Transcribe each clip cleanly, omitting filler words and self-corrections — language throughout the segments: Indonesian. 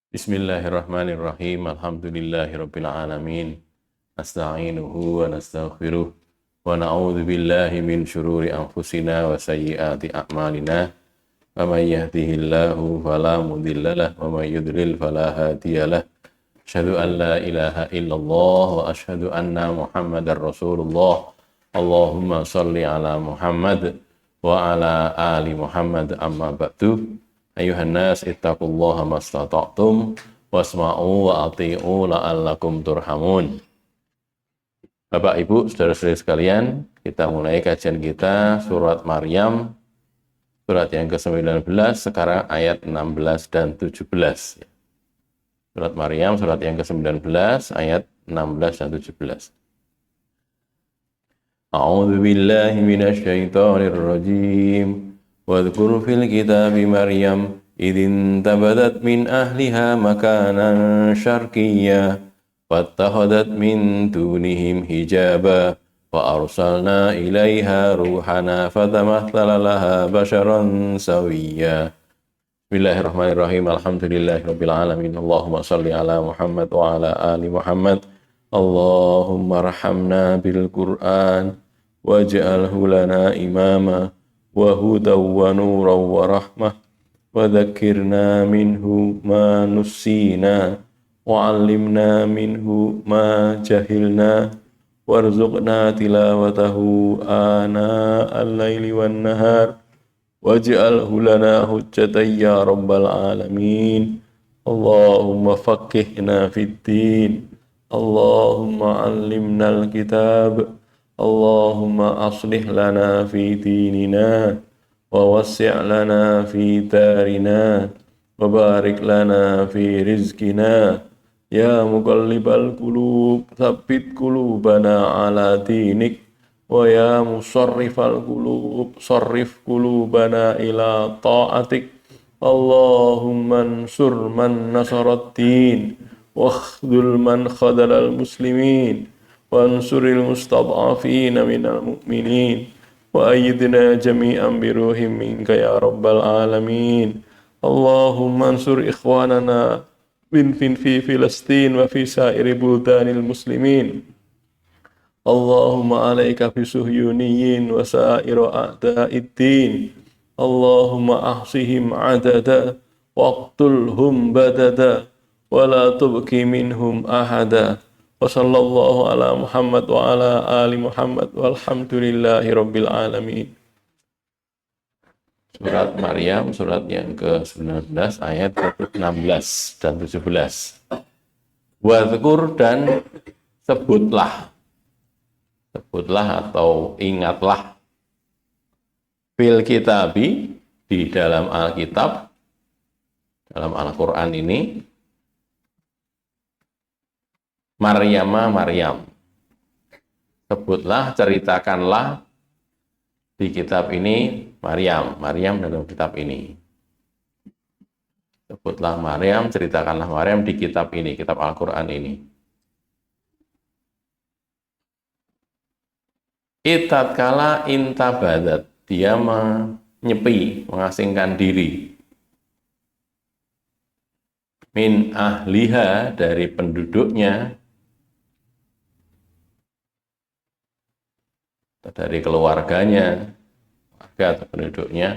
Bismillahirrahmanirrahim. Alhamdulillahirabbil alamin. Nasta'inuhu wa nastaghfiruh wa na'udzu billahi min syururi anfusina wa sayyiati a'malina. Wa may yahdihillahu fala mudhillalah wa may yudlil fala hadiyalah. Asyhadu an la ilaha illallah wa asyhadu anna Muhammadar Rasulullah. Allahumma shalli ala Muhammad wa ala ali Muhammad amma ba'du. Ayuhan nas ittaqullaha mastata'tum wasma'u wa ati'u la'allakum turhamun. Bapak Ibu, saudara-saudari sekalian, kita mulai kajian kita surat Maryam, surat yang ke-19, sekarang ayat 16 dan 17. Surat Maryam, surat yang ke-19, ayat 16 dan 17. A'udzu billahi minasyaitonir rajim. Wadhkur fil kitabi Maryam idin tabadat min ahliha makanan syarqiyya fattahadat min dunihim hijaba wa arsalna ilaiha ruhana fatamathala laha basharan sawiyya. Bismillahirrahmanirrahim. Alhamdulillahirabbil alamin. Allahumma shalli ala Muhammad wa ala ali Muhammad. Allahumma arhamna bil Qur'an waj'alhu lana imama wa hudaw wa nuran wa rahmah wa dhakkirna minhu ma nussina wa 'allimna minhu ma jahilna warzuqna tilawatahu ana al-laili wan nahar waj'alhu lana hujjatan ya rabbal alamin. Allahumma faqqihna fid din, Allahumma 'allimna al-kitab, Allahumma aslih lana fi dinina wa wassi' lana fi darina wa barik lana fi rizkina ya muqallibal qulub tsabbit qulubana ala dinik wa ya musarrifal qulub sarrif qulubana ila ta'atik. Allahumma ansur man nasarat din wa khdhul man khadalal muslimin wansuril mustad'afina minal mu'minin wa ayyidna jami'an biruhim minka ya rabbal alamin. Allahumma ansur ikhwanana fi Filastin wa fi sairi buldanil muslimin. Allahumma alaika fi suhyuniyin wa sa'iru a'da'id din. Allahumma ahsihim adada waqtulhum badada wa la tubqi minhum ahada. Wa sallallahu ala Muhammad wa ala ali Muhammad walhamdulillahi rabbil alamin. Surat Maryam, surat yang ke-19, ayat ke-16 dan 17. Wadhkur dan sebutlah. Sebutlah atau ingatlah. Fil kitabi, di dalam Alkitab, dalam Al-Quran ini, Maryam. Sebutlah, ceritakanlah di kitab ini Maryam dalam kitab ini. Sebutlah Maryam, ceritakanlah Maryam di kitab ini, kitab Al-Quran ini. Tatkala intabadat, dia menyepi, mengasingkan diri. Min ahliha, dari penduduknya, dari keluarganya, warga atau penduduknya,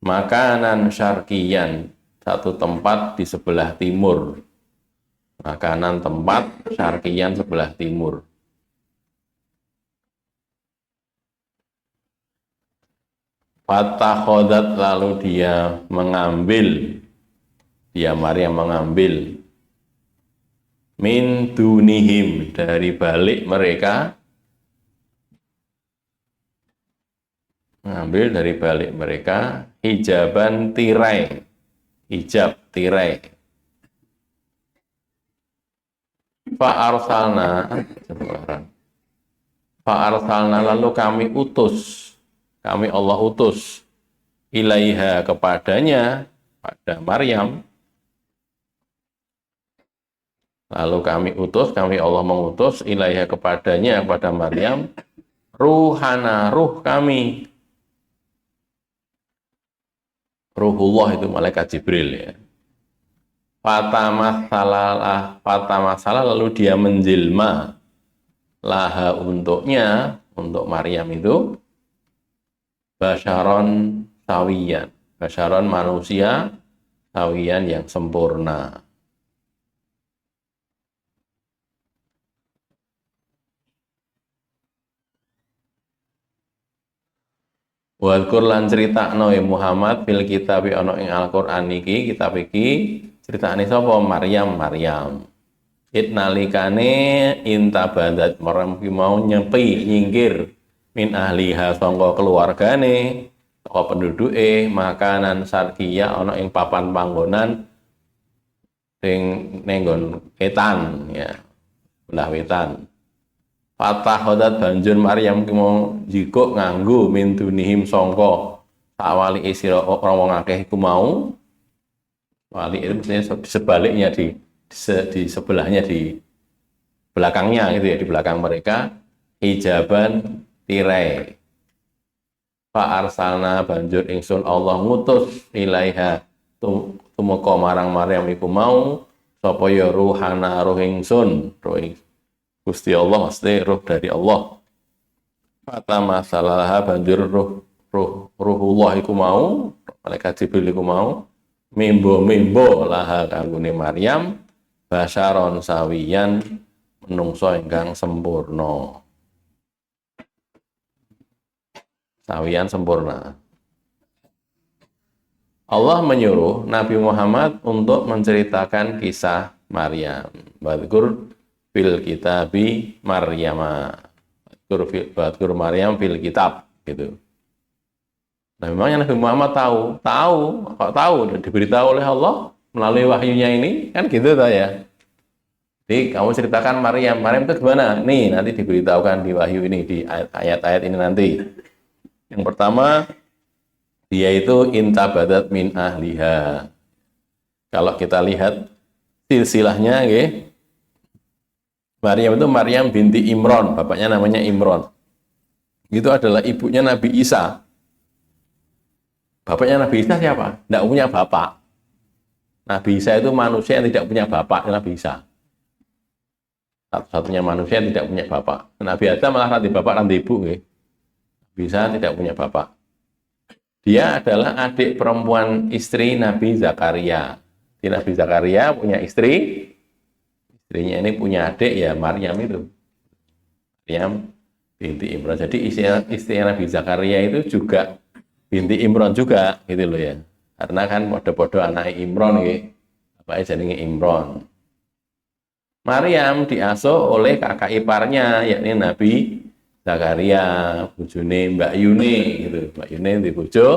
makanan syarqiyan, satu tempat di sebelah timur. Makanan tempat syarqiyan sebelah timur. Fatakhodat, lalu dia mengambil, dia Maryam mengambil, min dunihim, dari balik mereka, mengambil dari balik mereka, hijaban tirai, hijab tirai. Fa'arsalna, lalu kami utus, kami Allah utus, ilaiha, kepadanya, pada Maryam. Lalu kami utus, kami Allah mengutus, ilaiha, kepadanya, kepada Maryam, ruhana, ruh kami. Ruhullah itu malaikat Jibril ya. Fatamasalah lalu dia menjelma laha untuknya, untuk Maryam itu basyaron sawiyan, basyaron manusia sawiyan yang sempurna. Wadkur lan critakno ya Muhammad fil kitab ana ing Al-Qur'an iki, kitab iki critakane sapa? Maryam. Nalikane intabadat Maryam ki mau nyepi nyingkir min ahliha sangka keluargane saka penduduke makanan sarkiya ana ing papan panggonan sing nenggon wetan ya, belah wetan. Fatahodat banjur Maryam ki mau jikuk nganggo min dunihim sangka sawali isira ora wong akeh iku mau, wali itu maksudnya sebaliknya di sebelahnya, di belakangnya gitu ya, di belakang mereka hijaban tirai. Fa arsalna banjur ingsun Allah ngutus ilaiha tumeka marang Maryam iku mau sapa ya ruhana ruh ingsun, Gusti Allah, mesti ruh dari Allah. Fatama salaha banjur ruhullah iku mau, malaikat Jibril iku mau mimbo laha kanggone Maryam basyaron sawiyan menungso ingkang sempurna. Sawiyan sempurna. Allah menyuruh Nabi Muhammad untuk menceritakan kisah Maryam. Wadkur fil kitabi Maryama. Wadkur Maryam fil kitab gitu. Nah, memangnya Nabi Muhammad kok tahu dan diberitahu oleh Allah melalui wahyunya ini, kan gitu toh ya. Jadi kamu ceritakan Maryam itu gimana? Nih, nanti diberitahukan di wahyu ini, di ayat-ayat ini nanti. Yang pertama, dia itu intabadat min ahliha. Kalau kita lihat silsilahnya, okay? Maryam itu Maryam binti Imron, bapaknya namanya Imron. Itu adalah ibunya Nabi Isa. Bapaknya Nabi Isa siapa? Tidak punya bapak. Nabi Isa itu manusia yang tidak punya bapak, Nabi Isa. Satu-satunya manusia yang tidak punya bapak. Nabi Adam malah ranti bapak, ranti ibu. Okay? Nabi Isa tidak punya bapak. Dia adalah adik perempuan istri Nabi Zakaria. Di Nabi Zakaria punya istri, istrinya ini punya adik ya Maryam itu. Maryam binti Imran. Jadi istri Nabi Zakaria itu juga binti Imron juga gitu loh ya. Karena kan podo-podo anak Imron gitu. Apa jenenge Imron. Maryam diasuh oleh kakak iparnya yakni Nabi Zakaria, bojone Mbak Yuni gitu. Mbak Yuni di bojo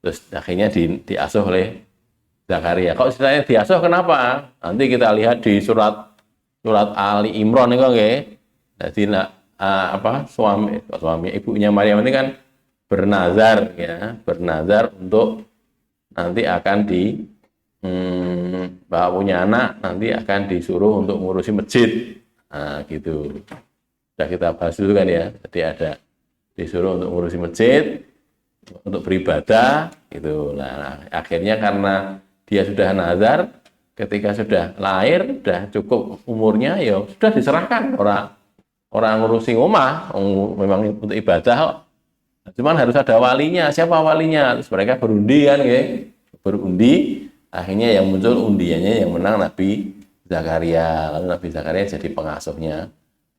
terus akhirnya diasuh oleh Zakaria. Kok ceritanya diasuh kenapa? Nanti kita lihat di surat Ali Imran itu nggih. Jadi suami ibunya Maryam ini kan bernazar untuk nanti akan bahwa punya anak nanti akan disuruh untuk ngurusi masjid. Nah, gitu. Sudah kita bahas dulu kan ya. Jadi ada disuruh untuk ngurusi masjid, untuk beribadah gitu. Nah, akhirnya karena dia sudah nazar, ketika sudah lahir, sudah cukup umurnya, ya sudah diserahkan orang ngurusi rumah, memang untuk ibadah. Cuman harus ada walinya. Siapa walinya? Terus mereka berundi kan, ya. Berundi. Akhirnya yang muncul undiannya yang menang Nabi Zakaria. Lalu Nabi Zakaria jadi pengasuhnya.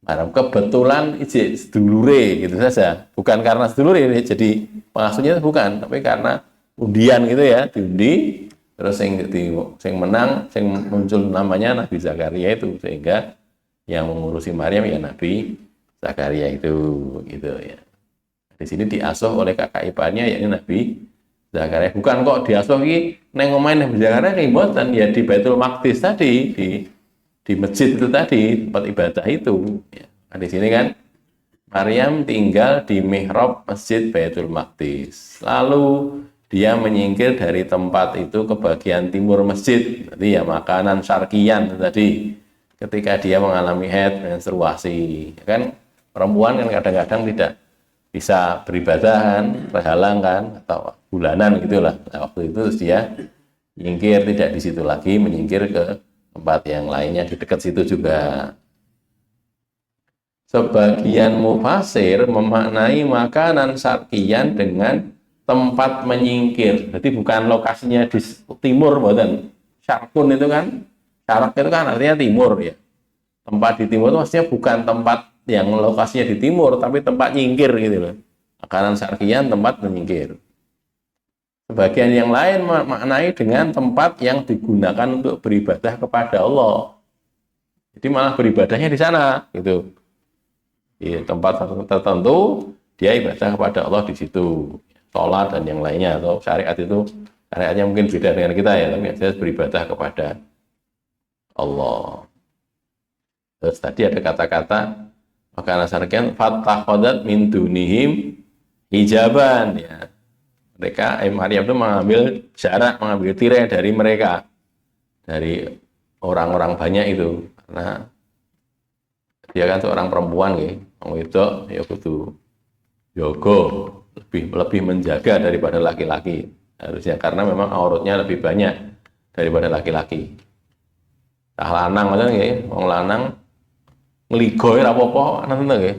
Kebetulan sedulure gitu saja. Bukan karena sedulure jadi pengasuhnya, bukan, tapi karena undian gitu ya, diundi. Terus yang menang, yang muncul namanya Nabi Zakaria itu, sehingga yang mengurusi Maryam ya Nabi Zakaria itu gitu ya. Di sini diasuh oleh kakak iparnya yakni Nabi Zakaria. Bukan kok diasuh iki neng omahe Nabi Zakaria ki mboten, ya di Baitul Maqdis tadi, di masjid itu tadi, tempat ibadah itu. Ya. Nah, di sini kan Maryam tinggal di mihrab Masjid Baitul Maqdis. Lalu dia menyingkir dari tempat itu ke bagian timur masjid. Tadi ya makanan syarkiyan tadi. Ketika dia mengalami haid, menstruasi, kan perempuan kan kadang-kadang tidak bisa beribadah kan, terhalang kan, atau bulanan gitulah. Nah, waktu itu terus dia Menyingkir tidak di situ lagi, menyingkir ke tempat yang lainnya di dekat situ juga. Sebagian mufasir memaknai makanan syarqiyan dengan tempat menyingkir. Jadi bukan lokasinya di timur, bukan. Syarqun itu kan, syarak itu kan artinya timur ya. Tempat di timur itu maksudnya bukan tempat yang lokasinya di timur, tapi tempat nyingkir gitu loh. Makanan syarqiyan tempat menyingkir. Sebagian yang lain memaknai dengan tempat yang digunakan untuk beribadah kepada Allah. Jadi malah beribadahnya di sana gitu. Di tempat tertentu dia ibadah kepada Allah di situ, sholat dan yang lainnya. Atau syariat itu syariatnya mungkin beda dengan kita ya, tapi jelas beribadah kepada Allah. Terus tadi ada kata-kata makanan syarqiyan fattakhadhat min dunihim hijaban ya. Mereka Maryam itu mengambil jarak, mengambil tirai dari mereka, dari orang-orang banyak itu, karena dia kan seorang perempuan ya. Itu ya kudu yoga, lebih menjaga daripada laki-laki harusnya, karena memang auratnya lebih banyak daripada laki-laki. Tah lanang ngoten nggih, wong lanang ngligo ora apa-apa ngoten nggih.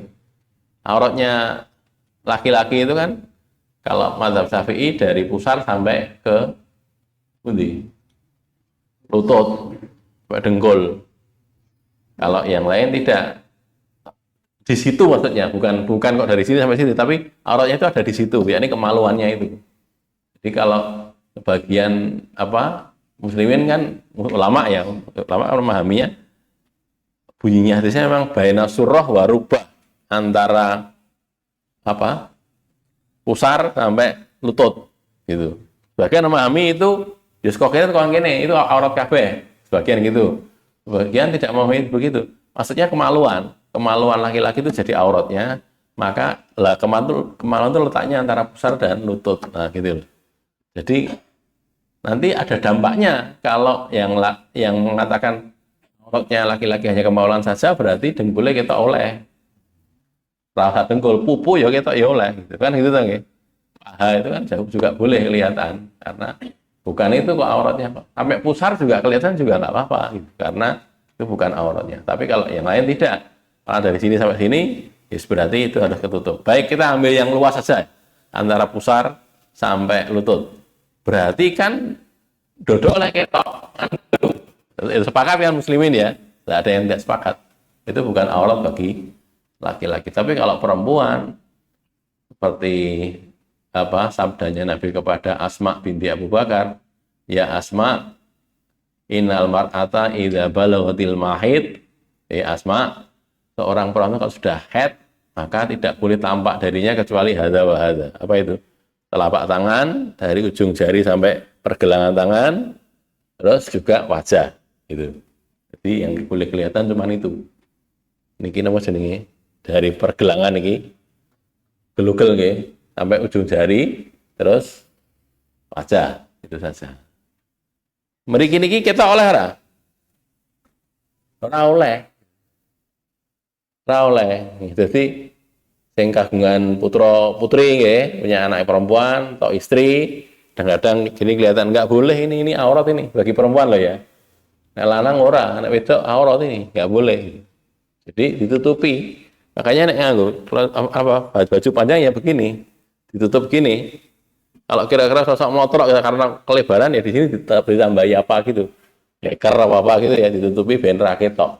Auratnya laki-laki itu kan kalau mazhab Syafi'i dari pusar sampai ke pundi? Lutut, sampai dengkul. Kalau yang lain tidak. Di situ maksudnya, bukan kok dari sini sampai sini, tapi auratnya itu ada di situ, yakni kemaluannya itu. Jadi kalau sebagian muslimin kan ulama ya, ulama memahaminya bunyinya hadisnya memang baina surah wa rubah, antara pusar sampai lutut gitu. Sebagian memahami itu ya kok kene itu aurat kabeh, sebagian gitu. Sebagian tidak memahami begitu. Maksudnya kemaluan laki-laki itu jadi auratnya, maka kemaluan itu letaknya antara pusar dan lutut. Nah, gitu loh. Jadi nanti ada dampaknya kalau yang mengatakan auratnya laki-laki hanya kemaluan saja, berarti dengkulnya kita oleh. Rasa dengkul, pupu ya kita ya oleh, gitu kan gitu nggih. Paha itu kan juga boleh kelihatan, karena bukan itu kok auratnya. Sampai pusar juga kelihatan juga nggak apa-apa, gitu. Karena itu bukan auratnya. Tapi kalau yang lain tidak. Kalau dari sini sampai sini, ya berarti itu harus ketutup. Baik, kita ambil yang luas saja, antara pusar sampai lutut. Berarti kan dodok oleh ketok. Itu sepakat kan muslimin ya? Tidak ada yang tidak sepakat. Itu bukan aurat bagi laki-laki. Tapi kalau perempuan, seperti sabdanya Nabi kepada Asma binti Abu Bakar, ya Asma, innal mar'ata idza balaghatil mahid, ya Asma, seorang perempuan kalau sudah haid, maka tidak boleh tampak darinya kecuali hadza wa hadza. Apa itu? Telapak tangan dari ujung jari sampai pergelangan tangan, terus juga wajah. Gitu. Jadi yang boleh kelihatan cuma itu. Niki napa jenenge? Dari pergelangan niki, gelugel nggih, sampai ujung jari, terus wajah. Itu saja. Mriki niki kita oleh ora oleh. Jadi sing kagungan putra putri nggih, punya anak perempuan atau istri, kadang-kadang gini kelihatan nggak boleh ini aurat ini bagi perempuan loh ya. Nek lanang ora, anak wedok aurat ini nggak boleh. Jadi ditutupi. Makanya nek nganggo baju panjang ya begini, ditutup gini. Kalau kira-kira sosok motor karena kelebaran ya di sini ditambahi apa gitu. Leker apa gitu ya ditutupi ben ra ketok.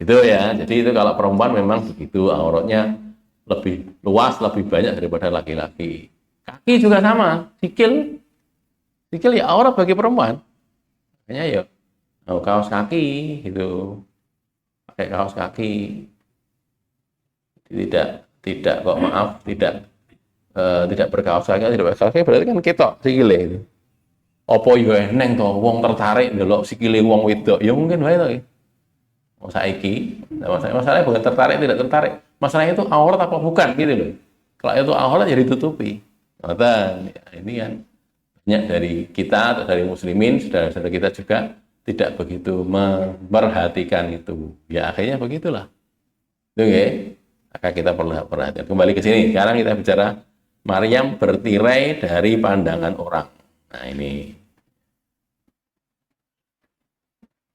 Itu ya, jadi itu kalau perempuan memang begitu, auratnya lebih luas, lebih banyak daripada laki-laki. Kaki juga sama, sikil ya aurat bagi perempuan. Makanya ya kaos kaki gitu, pakai kaos kaki. Tidak kok maaf, tidak berkaos kaki, berarti kan ketok sikile itu. Apa ya eneng to wong tertarik ndelok sikile wong wedok, ya mungkin wae to. Saiki, masalahnya bukan tertarik tidak tertarik, masalahnya itu aurat apa bukan gitu loh. Kalau itu aurat ya ditutupi. Nah, ini kan banyak dari kita atau dari muslimin, saudara-saudara kita juga tidak begitu memperhatikan itu. Ya akhirnya begitulah. Itu ya, maka kita perlu perhatian. Kembali ke sini, sekarang kita bicara Maryam bertirai dari pandangan orang. Nah ini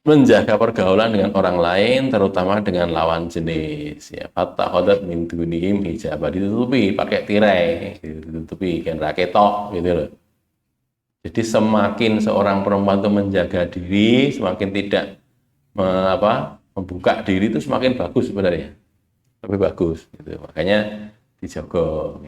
menjaga pergaulan dengan orang lain, terutama dengan lawan jenis. Ya, fattakhadhat min dunihim hijaba, ditutupi pakai tirai, ditutupi kan raketok gitu loh. Jadi semakin seorang perempuan itu menjaga diri, semakin tidak membuka diri itu semakin bagus sebenarnya, lebih bagus. Gitu. Makanya dijaga.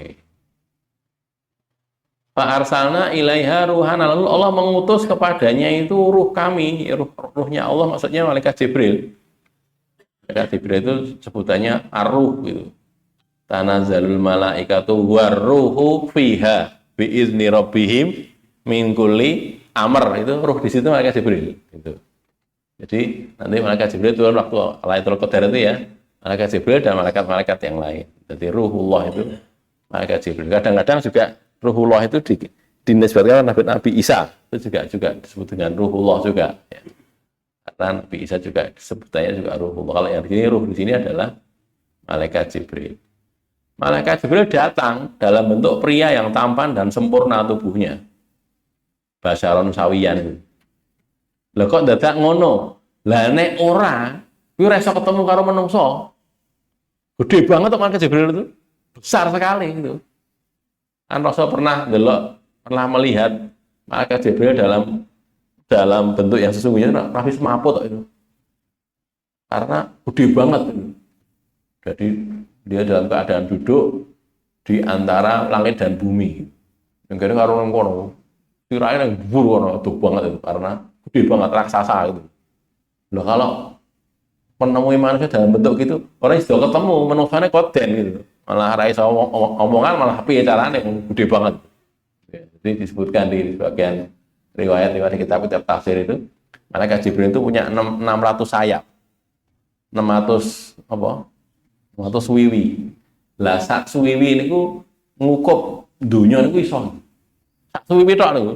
Pak arsalna ilaiha ruhana, lalu Allah mengutus kepadanya itu ruh kami, ruhnya Allah maksudnya malaikat Jibril. Malaikat Jibril itu sebutannya ar-ruh gitu. Tanazzalul malaikatu warruhu fiha biizni rabbihim min kulli amr, itu ruh di situ malaikat Jibril gitu. Jadi nanti malaikat Jibril turun waktu Lailatul Qadar itu ya, malaikat Jibril dan malaikat-malaikat yang lain. Jadi ruhullah itu malaikat Jibril. Kadang-kadang juga ruhullah itu dinisbatkan Nabi Isa, itu juga disebut dengan ruhullah juga ya. Karena Nabi Isa juga sebutannya juga ruhullah. Kalau yang di sini ruh di sini adalah malaikat Jibril. Malaikat Jibril datang dalam bentuk pria yang tampan dan sempurna tubuhnya, basyaron sawiyan. Lah kok dadak ngono? Lah nek ora, kuwi ora iso ketemu karo menungso. Gede banget kok malaikat Jibril itu. Besar sekali itu. Kan Rasul pernah melihat malaikat Jibril dalam bentuk yang sesungguhnya, Nabi semaput itu. Karena gede banget itu. Jadi dia dalam keadaan duduk di antara langit dan bumi. Yang kira karo nang kono. Kirain yang dhuwur kono tuh banget itu karena gede banget, raksasa itu. Loh kalau menemui manusia dalam bentuk gitu, orang sudah ketemu menungsane koden gitu. Malah rai omongan malah piye carane gede banget. Jadi disebutkan di sebagian riwayat kitab-kitab tafsir itu, malaikat Jibril itu punya 600 sayap. 600 suwiwi. Lah sak suwiwi niku ngukup dunya niku iso. Sak suwiwi tok niku.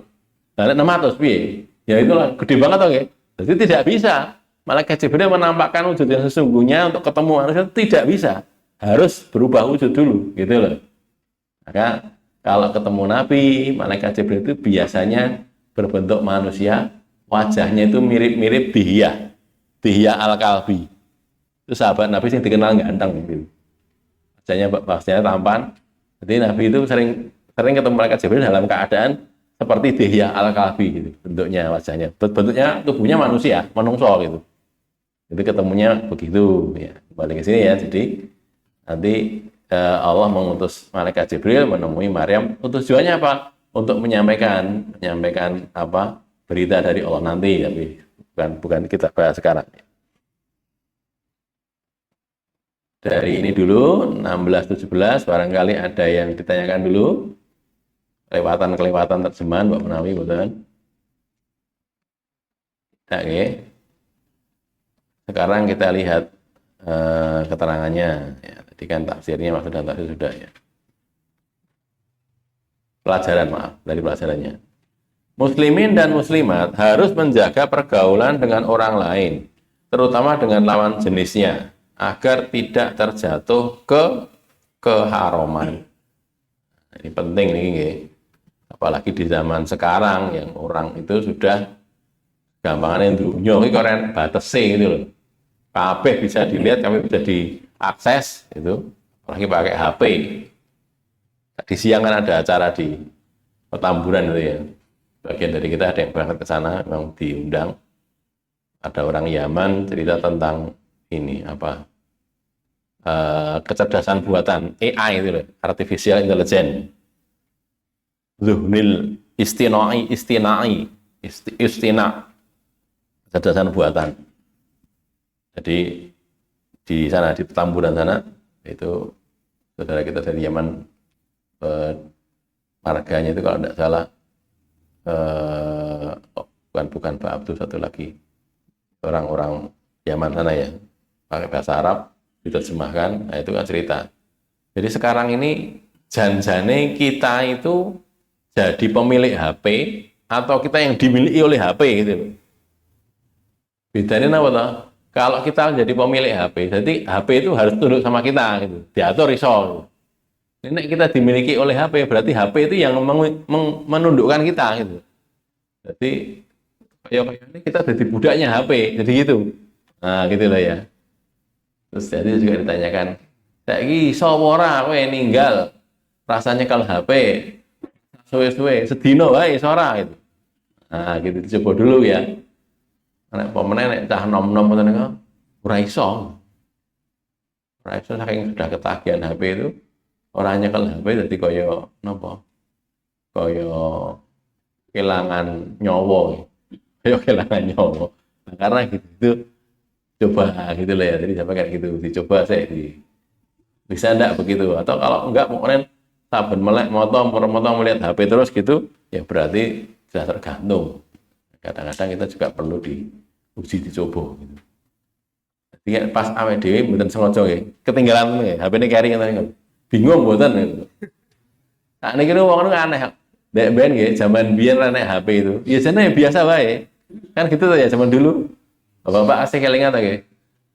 Lah 600 piye? Ya itulah gede banget oke. Jadi tidak bisa malaikat Jibril menampakkan wujud yang sesungguhnya untuk ketemu manusia, tidak bisa. Harus berubah wujud dulu, gitu loh. Maka kalau ketemu Nabi, malaikat Jibril itu biasanya berbentuk manusia, wajahnya itu mirip-mirip Dihya Al-Kalbi. Itu sahabat Nabi yang dikenal ganteng gitu. Wajahnya tampan. Jadi Nabi itu sering ketemu malaikat Jibril dalam keadaan seperti Dihya Al-Kalbi gitu, bentuknya, wajahnya. Bentuknya tubuhnya manusia, menungso gitu. Jadi ketemunya begitu ya. Balik ke sini ya. Jadi nanti Allah mengutus malaikat Jibril menemui Maryam. Tujuannya apa? Untuk menyampaikan apa? Berita dari Allah nanti, tapi bukan kita bahas sekarang. Dari ini dulu 16-17 barangkali ada yang ditanyakan dulu. Kelewatan terjemahan Mbak Menawi betul. Oke. Sekarang kita lihat keterangannya ya. Tadi kan tafsirnya, maksud dan tafsir sudah ya. Dari pelajarannya. Muslimin dan muslimat harus menjaga pergaulan dengan orang lain, terutama dengan lawan jenisnya, agar tidak terjatuh ke keharaman. Ini penting nih, apalagi di zaman sekarang yang orang itu sudah gampangannya dunia ini keren batasi gitu loh. Kabeh bisa dilihat, kabeh bisa diakses itu, apalagi pakai HP. Tadi siang kan ada acara di Petamburan itu ya. Bagian dari kita ada yang berangkat ke sana, memang diundang. Ada orang Yaman cerita tentang ini kecerdasan buatan AI itu loh, artificial intelligence. Zuhnil istina kecerdasan buatan. Jadi di sana di Petamburan sana itu saudara kita dari Yaman, marganya itu kalau tidak salah bukan Pak Abdul, satu lagi orang-orang Yaman sana ya, pakai bahasa Arab diterjemahkan. Nah itu kan cerita. Jadi sekarang ini janjane kita itu jadi pemilik HP atau kita yang dimiliki oleh HP gitu. Bedanya apa toh? Kalau kita jadi pemilik HP, jadi HP itu harus tunduk sama kita gitu. Diatur iso. Gitu. Ini kita dimiliki oleh HP, berarti HP itu yang menundukkan kita gitu. Jadi Kayak ini kita jadi budaknya HP, jadi gitu. Nah, gitu lah ya. Terus jadi juga ditanyakan, saiki iso apa ora kowe ninggal rasanya kalau HP suwe-suwe sedino wae iso ora gitu. Nah, gitu dicoba dulu ya. Nek pemene nek cah nom-nom ngoten niku ora iso. Ora iso saking sudah ketagihan HP itu ora nyekel HP dadi kaya napa? Kaya kehilangan nyawa. Kaya kehilangan nyawa. Nah, karena gitu coba gitu lah ya. Jadi sampai kayak gitu dicoba saya bisa enggak begitu atau kalau enggak kemudian saben melek motong melihat HP terus gitu ya berarti sudah tergantung. Kadang-kadang kita juga perlu diuji dicoba gitu. Jadi pas awake dhewe mboten sengaja nggih ketinggalan nggih HP ini carry ngoten bingung mboten gitu. Nah niki wong nu aneh. Dek ben nggih zaman biyen nek HP itu ya jane biasa wae. Kan gitu tuh ya zaman dulu. Bapak asik kelingan ta nggih.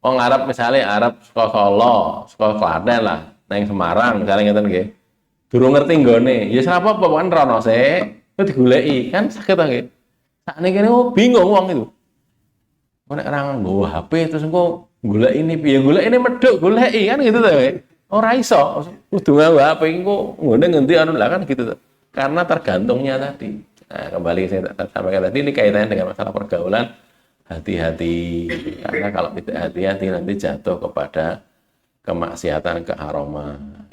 Wong Arab misalnya Arab saka Solo, saka Klaten lah, nang Semarang misalnya ngeten nggih. Durung ngerti nggone. Ya sapa apa kan rono sik, itu digoleki kan saged ta nggih. Sakniki niku bingung wong itu. Nek ora nggo HP terus engko golek ini piye golek ini medhok goleki kan gitu ta nggih. Ora iso, kudu nganggo HP engko nggone ngendi anu lah kan gitu ta. Karena tergantungnya tadi. Nah, kembali saya sampaikan tadi ini kaitannya dengan masalah pergaulan. Hati-hati karena kalau tidak hati-hati nanti jatuh kepada kemaksiatan, keharaman.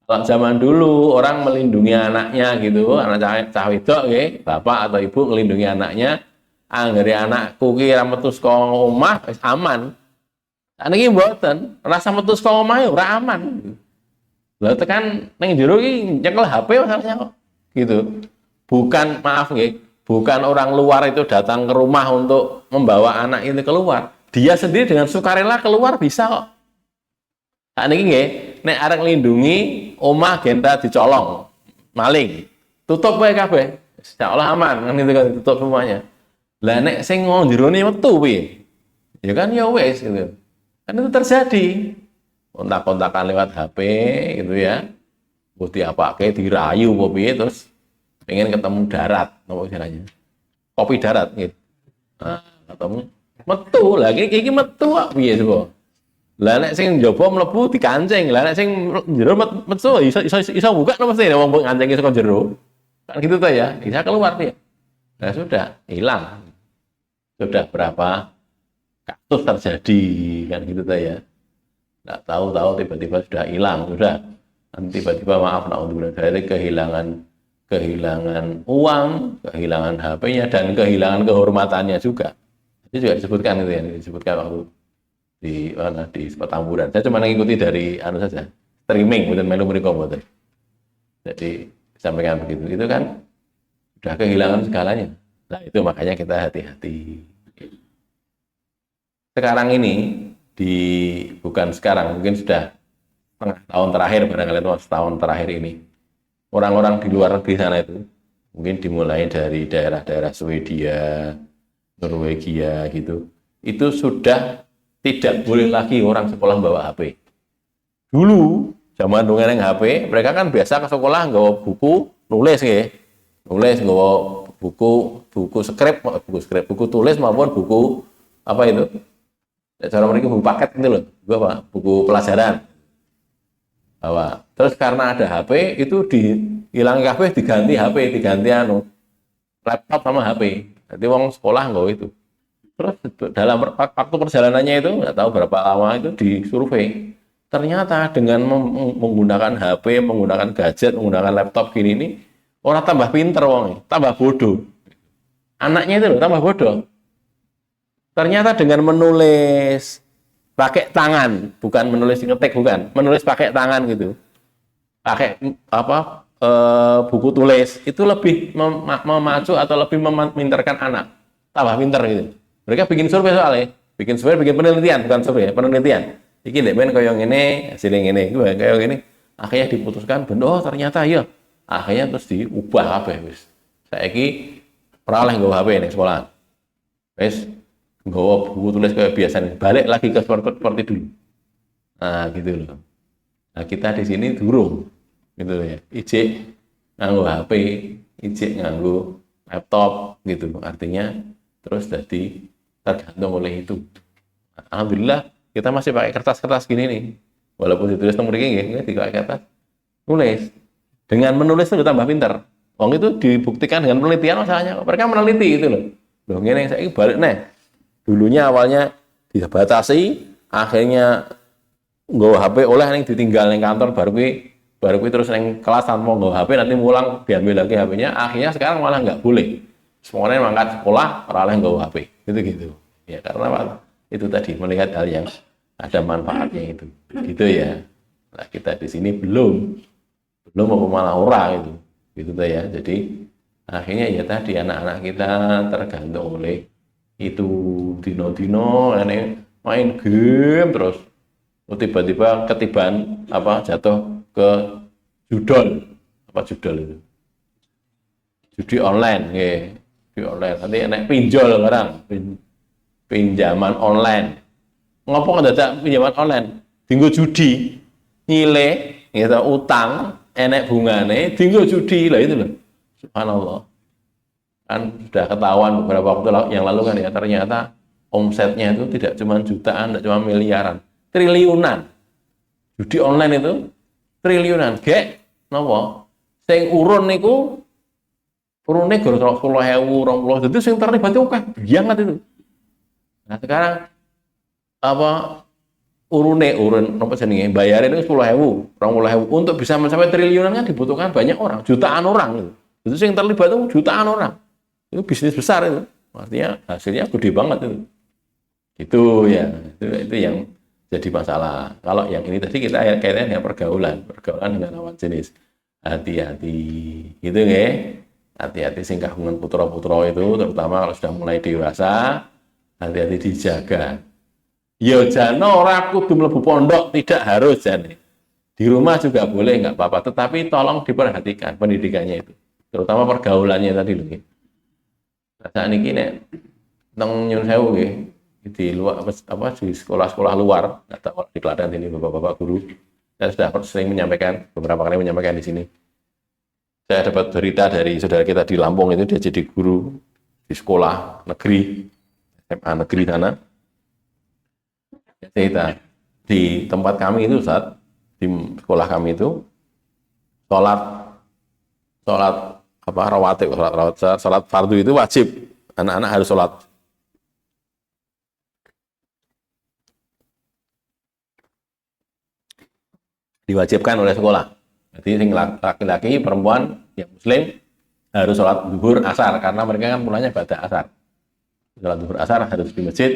Kalau zaman dulu orang melindungi anaknya gitu, anak cah wedok nggih, bapak atau ibu melindungi anaknya, anggere anakku ki ra metu saka omah wis aman. Sakniki mboten, rasa metu saka omah ora aman. Lah tekan ning jero ki nyekel HP masalahnya kok. Gitu. Bukan maaf nggih, bukan orang luar itu datang ke rumah untuk membawa anak itu keluar. Dia sendiri dengan sukarela keluar bisa kok. Saat ini nggih, nek arek nglindungi omah genta dicolong, maling. Tutup wae kabeh. Insyaallah aman, kan itu kan tutup semuanya. Lah nek sing wong jerone metu piye? Ya kan ya wis gitu. Kan itu terjadi. Kontak-kontakan lewat HP gitu ya. Bukti apake dirayu apa piye terus pengen ketemu darat, apa istilahnya? Kopi darat gitu. Nah, ketemu metu lah iki metu kok piye coba. Lah nek sing njaba mlebu dikancing, lah nek sing jero metu iso buka apa mesti wong ngancing saka jero. Kan gitu tuh ya, bisa keluar dia. Nah sudah hilang. Sudah berapa kasus terjadi kan gitu tuh ya. Nggak tahu-tahu tiba-tiba sudah hilang, sudah. Nanti tiba-tiba maaf naudzubillah dari kehilangan uang, kehilangan HP-nya, dan kehilangan kehormatannya juga. Itu juga disebutkan itu ya, disebutkan waktu di Petamburan. Saya cuma mengikuti dari anu saja, streaming, bukan melu mriko mboten. Jadi disampaikan begitu. Itu kan sudah kehilangan segalanya. Nah, itu makanya kita hati-hati. Sekarang ini bukan sekarang, mungkin sudah setengah tahun terakhir barangkali setahun terakhir ini. Orang-orang di luar negeri sana itu mungkin dimulai dari daerah-daerah Swedia, Norwegia gitu. Itu sudah tidak boleh lagi orang sekolah bawa HP. Dulu zaman dongeng HP, mereka kan biasa ke sekolah nggawa buku nulis nggih. Nulis nggawa buku tulis maupun buku apa itu? Cara mereka buku paket gitu loh. Buku pelajaran. Bahwa terus karena ada HP itu dihilang kabeh diganti HP, diganti laptop sama HP. Jadi wong sekolah nggak itu. Terus dalam waktu perjalanannya itu nggak tahu berapa lama itu disurvei. Ternyata dengan menggunakan HP, menggunakan gadget, menggunakan laptop gini ini orang tambah pinter wong, tambah bodoh. Anaknya itu loh tambah bodoh. Ternyata dengan menulis pakai tangan, bukan menulis ngetik, bukan, menulis pakai tangan gitu. Pakai buku tulis itu lebih memacu atau lebih meminterkan anak, tambah pinter gitu. Mereka bikin survei soalnya, bikin penelitian, bukan survei, penelitian. Iki ndek men kaya ngene, hasilnya ngene, kaya ngene. Akhirnya diputuskan, oh ternyata iya. Akhirnya terus diubah kabeh wis. Saiki ora oleh nggawa HP ning sekolah. Wis nggawa buku tulis kayak biasa, balik lagi ke seperti dulu. Nah, gitu loh. Nah, kita di sini durung gitu ya. Ijik nganggo HP, ijik nganggo laptop gitu. Artinya terus jadi tergantung oleh itu. Alhamdulillah kita masih pakai kertas-kertas gini nih, walaupun ditulis nomor ini ya, pakai kertas, nulis. Dengan menulis itu tambah pinter. Wong itu dibuktikan dengan penelitian masalahnya. Mereka meneliti itu loh. Loh ini saya balik nih. Dulunya awalnya dibatasi, akhirnya nggawa HP oleh yang ditinggal di kantor baru terus yang kelas tanpa nggawa HP nanti mulang diambil lagi HP-nya. Akhirnya sekarang malah nggak boleh. Semuanya mangkat sekolah orang nggawa HP. Gitu. Ya karena apa? Itu tadi melihat hal yang ada manfaatnya itu. Gitu ya. Nah, kita di sini belum apa malah ora gitu tuh ya. Jadi akhirnya ya tadi anak-anak kita tergantung oleh itu dino-dino ini main game terus tiba-tiba ketiban jatuh ke judol itu judi online ya. Judi online nanti enak pinjol sekarang pinjaman online ngopo ngedadak pinjaman online tinggal judi nyile gitu utang enek bungane tinggal judi lah itu loh. Subhanallah. Kan sudah ketahuan beberapa waktu yang lalu kan ya, ternyata omsetnya itu tidak cuma jutaan, tidak cuma miliaran, triliunan. Judi online itu triliunan. Gek, napa? Sing urun niku urune gara 10.000, 20.000. Dadi sing terlibat itu akeh banget itu. Nah, sekarang urun apa jenenge bayar itu 10.000, 20.000 untuk bisa mencapai triliunan kan dibutuhkan banyak orang, jutaan orang gitu. Itu yang terlibat itu jutaan orang. Itu bisnis besar itu. Artinya hasilnya gede banget itu. Itu ya, itu yang jadi masalah. Kalau yang ini tadi kita kaitannya dengan pergaulan dengan lawan jenis. Hati-hati. Gitu nggih. Hati-hati sing kagungan putra-putra itu terutama kalau sudah mulai dewasa, hati-hati dijaga. Ya jano ora kudu mlebu pondok, tidak harus jane. Di rumah juga boleh nggak apa-apa, tetapi tolong diperhatikan pendidikannya itu. Terutama pergaulannya tadi lho. Saat ini nek nang nyun sewu nggih di luar di sekolah-sekolah luar, atau di Klaten ini bapak-bapak guru, saya sudah sering menyampaikan beberapa kali menyampaikan di sini. Saya dapat berita dari saudara kita di Lampung itu dia jadi guru di sekolah negeri SMA negeri sana. Cerita di tempat kami itu saat di sekolah kami itu sholat rawatib, sholat fardu itu wajib, anak-anak harus sholat. Diwajibkan oleh sekolah. Jadi laki-laki, perempuan, yang muslim harus sholat zuhur asar karena mereka kan mulanya pada asar. Sholat zuhur asar harus di masjid,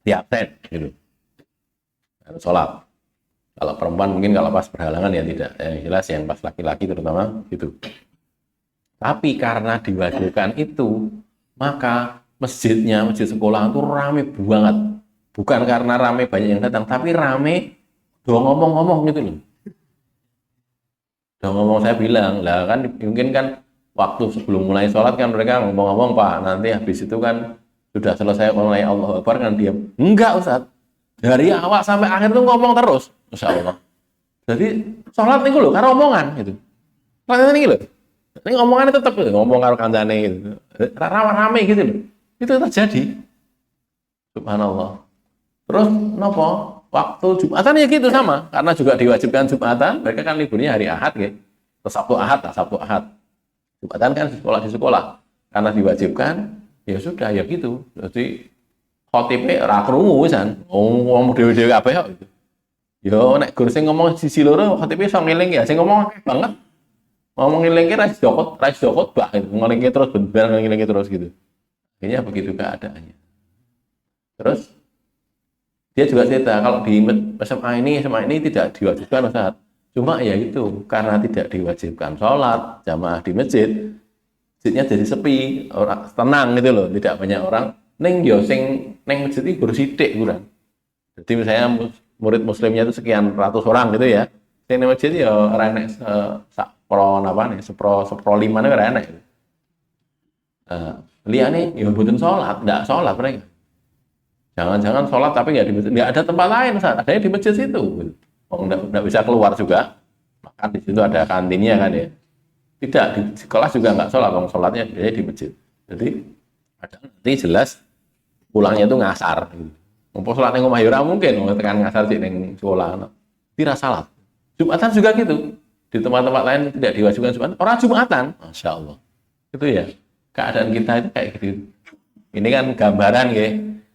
di absen gitu. Harus sholat. Kalau perempuan mungkin kalau pas berhalangan ya tidak. Yang jelas yang pas laki-laki terutama gitu. Tapi karena diwajibkan itu, maka masjid sekolah itu rame banget. Bukan karena rame banyak yang datang, tapi rame do ngomong-ngomong gitu loh. Do ngomong saya bilang, lah kan mungkin kan waktu sebelum mulai sholat kan mereka ngomong-ngomong, Pak, nanti habis itu kan sudah selesai mulai Allahu Akbar kan diam. Enggak, Ustaz. Dari awal sampai akhir tuh ngomong terus, Masya Allah. Jadi sholat nih loh, karena omongan gitu. Sholat ini loh, ini omongannya tetap gitu, ngomong karo kancane gitu, rame gitu loh. Itu terjadi. Subhanallah. Terus nopo? Waktu Jumatan ya gitu sama, karena juga diwajibkan Jumatan, mereka kan liburnya hari Ahad gitu. Terus Sabtu Ahad. Jumatan kan di sekolah. Karena diwajibkan, ya sudah ya gitu. Jadi khotibe ora krungu wisan. Ngomong dhewe-dhewe kabeh kok gitu. Yo nek guru sing ngomong sisi loro khotibe iso ngeling ya, sing ngomong akeh banget. Ngomong ngelingke ra dokot bah gitu. Ngelingke terus bener ngelingke terus gitu. Akhirnya begitu keadaannya. Terus dia juga cerita kalau di SMA ini tidak diwajibkan Ustaz. Cuma ya itu karena tidak diwajibkan sholat jamaah di masjidnya jadi sepi, orang tenang gitu loh, tidak banyak orang. Neng yo sing neng masjid iki guru sithik kurang. Jadi misalnya murid muslimnya itu sekian ratus orang gitu ya. Sing neng masjid ya ora enek sepro lima ora enek. Liyane ya mboten sholat, enggak sholat mereka. Jangan-jangan sholat tapi nggak ada tempat lain, Ustaz. Adanya di masjid situ. Nggak bisa keluar juga. Makan di situ ada kantinnya kan ya. Tidak, di kelas juga nggak sholat, sholatnya di masjid. Jadi Padahal nanti jelas pulangnya itu ngasar. Mau sholat yang omah ya ora mungkin, mau tekan ngasar di neng sekolah. Tidak salat. Jumatan juga gitu. Di tempat-tempat lain tidak diwajibkan Jumatan. Orang Jumatan, Masya Allah. Itu ya, keadaan kita itu kayak gitu. Ini kan gambaran ya,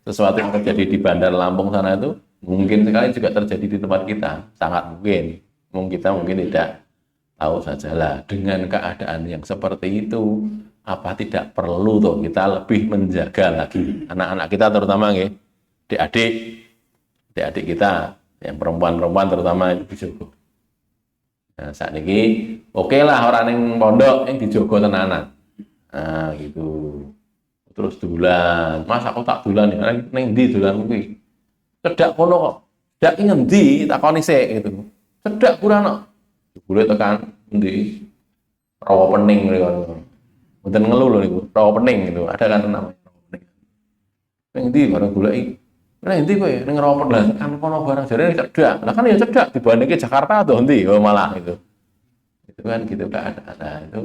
sesuatu yang terjadi di Bandar Lampung sana itu mungkin sekali juga terjadi di tempat kita. Sangat mungkin. Kita mungkin tidak tahu sajalah. Dengan keadaan yang seperti itu, apa tidak perlu tuh kita lebih menjaga lagi anak-anak kita terutama ya, adik-adik kita yang perempuan-perempuan terutama yang dijogo. Nah, saat ini oke lah orang yang pondok yang dijogo tenanan. Nah, gitu. Terus dulan, Mas aku tak dulan ya, neng ndi dulan kuwi. Cedak kono kok. Cedak ki ngendi takoni sik gitu. Cedak kurang boleh tekan endi rawa pening niku. Mboten ngeluh lho niku, rawa pening gitu. Ada kan namanya rawa pening. Neng ndi bareng goleki. Neng ndi kowe ning rawa pening kan kono barang jare cedak. Lah kan ya cedak dibandingke Jakarta atau endi oh malah itu. Itu kan gitu keadaan itu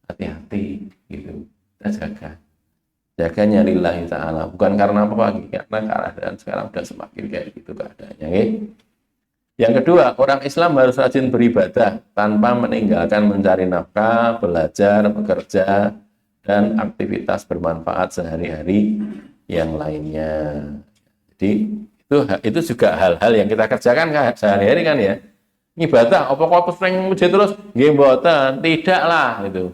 hati-hati gitu. Kita jaganya lillahi ta'ala, bukan karena apa lagi, karena keadaan sekarang sudah semakin kayak gitu keadaannya. Yang kedua, orang Islam harus rajin beribadah tanpa meninggalkan mencari nafkah, belajar, bekerja, dan aktivitas bermanfaat sehari-hari yang lainnya. Jadi itu juga hal-hal yang kita kerjakan sehari-hari kan ya. Ibadah, apa kok sering muji terus? Nggih mboten, tidaklah itu.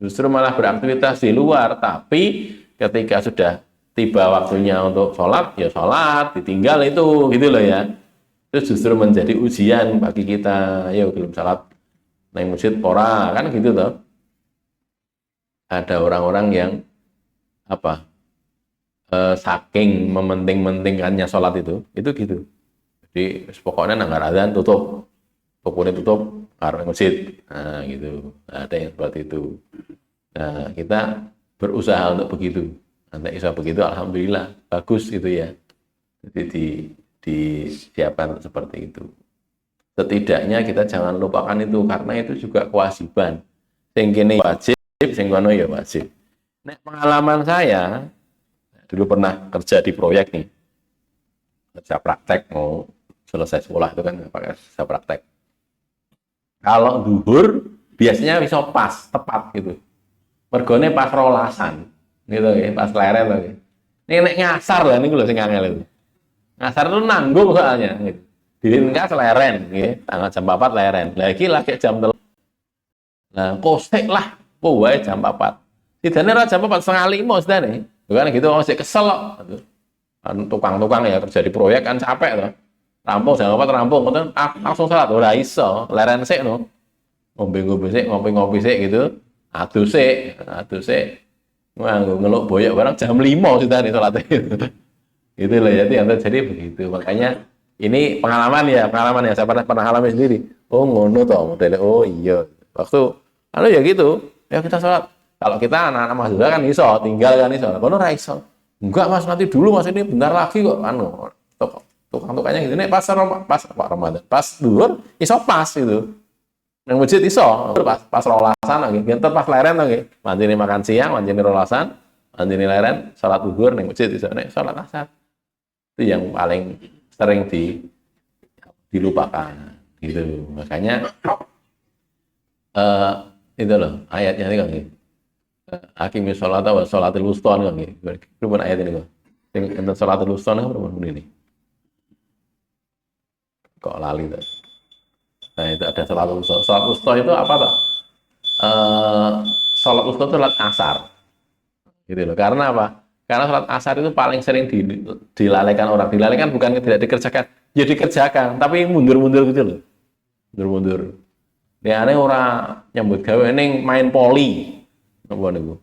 Justru malah beraktivitas di luar, tapi ketika sudah tiba waktunya untuk sholat, ya sholat, ditinggal itu, gitu loh ya. Itu justru menjadi ujian bagi kita. Ayo belum sholat, naik masjid pora, kan gitu toh. Ada orang-orang yang apa? Saking mementing-mentingkannya sholat itu gitu. Jadi pokoknya nanggar adzan tutup, tokonya tutup, karena masjid, nah gitu. Ada yang seperti itu. Nah, kita berusaha untuk begitu. Nanti bisa begitu, alhamdulillah bagus gitu ya. Jadi disiapkan seperti itu. Setidaknya kita jangan lupakan itu karena itu juga kewajiban. Sing kene wajib, sing kono ya wajib. Nek pengalaman saya dulu pernah kerja di proyek nih. Kerja praktek mau selesai sekolah itu kan pakai kerja praktek. Kalau zuhur biasanya bisa pas, tepat gitu. Mergone pas rolasan gitu ya, pas leren to. Ini nek ngasar lah niku lho sing angel itu. Ngasar itu nanggung soalnya gitu. Diringkas leren nggih, tanggal jam 4 leren. Lah iki lagi jam 3. Nah, kosek lah, wae jam 4. Tidane ora jam 4 setengah 5 sedane. Kan gitu masih kesel kok. Tukang-tukang ya kerja di proyek kan capek to. Rampung jam 4 rampung, ngoten langsung salat ora iso, leren sik no. Ngombe-ngombe sik, ngopi-ngopi sik gitu. Aduh sik. Nganggo ngeluk boyok barang jam 5 sudah nih salat itu. Itu loh yang terjadi begitu. Makanya ini pengalaman ya saya pernah alami sendiri. Oh ngono toh modelnya. Oh iya. Waktu ya gitu. Ya kita salat. Kalau kita anak-anak mahasiswa kan iso, tinggal kan iso. Kono ra iso. Enggak Mas, nanti dulu Mas ini bentar lagi kok tukang-tukangnya gitu. Nek pas Ramadan, pas dhuwur iso pas itu. Nang masjid iso, pas rolasan lagi, genter pas leren lagi. Manjine makan siang, manjine rolasan, manjine leren, salat zuhur nang masjid iso, nek salat asar. Itu yang paling sering dilupakan gitu. Makanya itu loh ayatnya ini kan gitu. Aqimis sholata wa sholatil wusta kan gitu. Berapa ayat ini kok? Sing enten sholatil wusta kan berapa ini? Kok lali tuh. Nah itu ada sholat wusta. Sholat wusta itu apa toh? Sholat wusta itu sholat asar. Gitu loh. Karena apa? Karena sholat asar itu paling sering dilalaikan orang. Dilalaikan bukan tidak dikerjakan. Ya dikerjakan, tapi mundur-mundur gitu loh. Mundur-mundur. Ya aneh orang nyambut gawe ning main poli. Apa niku?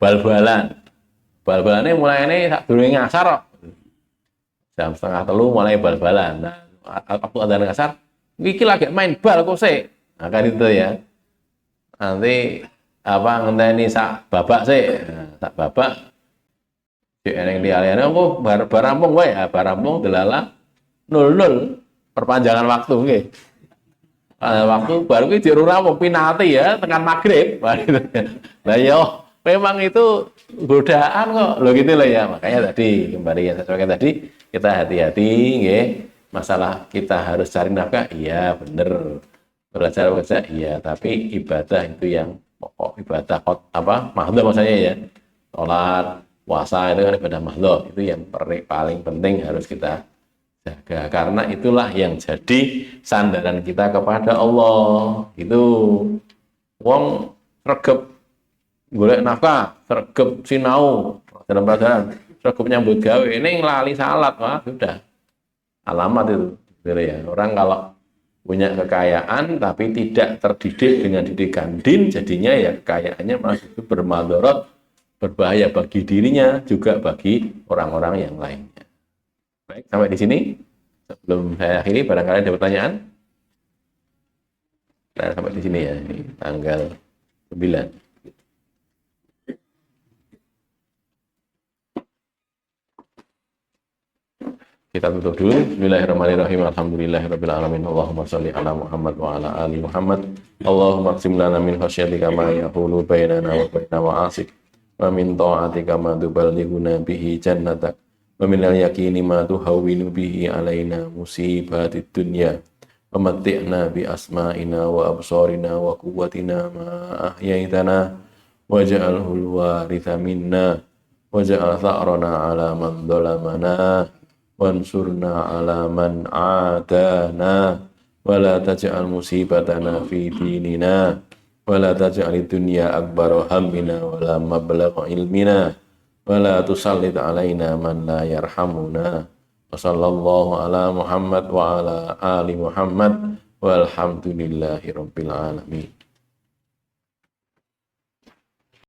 Bal-balan. Bal-balane mulai sak durunge ngasar kok. Jam 2:30 mulai bal-balan. Nah, waktu adzan ngasar iki lagi main bal kok sik. Nah, kan itu ya. Nanti ngenteni sak babak sik. Nah, sak babak cek eneng dialihane kok bar rampung wae ya, bar rampung delala 0-0 perpanjangan waktu nggih. Waktu baru ki jero rampung penalti ya tekan magrib. Lah yo memang itu godaan kok. Loh gitu loh ya. Makanya tadi kembali yang saya sampaikan tadi, kita hati-hati nggih. Masalah kita harus cari nafkah, iya bener. Belajar baca iya, tapi ibadah itu yang pokok, ibadah apa? Mahdhah maksudnya ya. Salat, puasa itu kan ibadah mahdhah. Itu yang paling penting harus kita jaga, karena itulah yang jadi sandaran kita kepada Allah. Itu wong sregep golek nafkah, sregep sinau dalam pelajaran, sregep nyambut gawe, ini lali salat, wah sudah alamat itu. Gitu ya. Orang kalau punya kekayaan tapi tidak terdidik dengan didikan din, jadinya ya kekayaannya malah itu bermadharat, berbahaya bagi dirinya juga bagi orang-orang yang lainnya. Baik, sampai di sini. Sebelum saya akhiri, barangkali ada pertanyaan. Nah, sampai di sini ya, ini tanggal 9. Kita tutup dulu. Bismillahirrahmanirrahim. Alhamdulillahirabbil alamin. Allahumma shalli ala Muhammad wa ala ali Muhammad. Allahumma qsim lana min khasyatika ma yahulu bainana wa baina ma'asik. Wa min ta'atika ma tuballighuna bihi jannatak. Wa min al-yaqini ma tuhawwinu bihi alaina musibatid dunya. Wa matti'na bi asma'ina wa absarina wa quwwatina ma ahyaitana waj'alhu al-waritha minna waj'al tha'rana ala man dhalamana wansurna ala man adana wala taj'al musibatana fi dinina wala taj'al dunya akbar hammina wala mablagha ilmina wala tusallit alaina man la yarhamuna wa sallallahu ala Muhammad wa ala ali Muhammad walhamdulillahi rabbil alamin.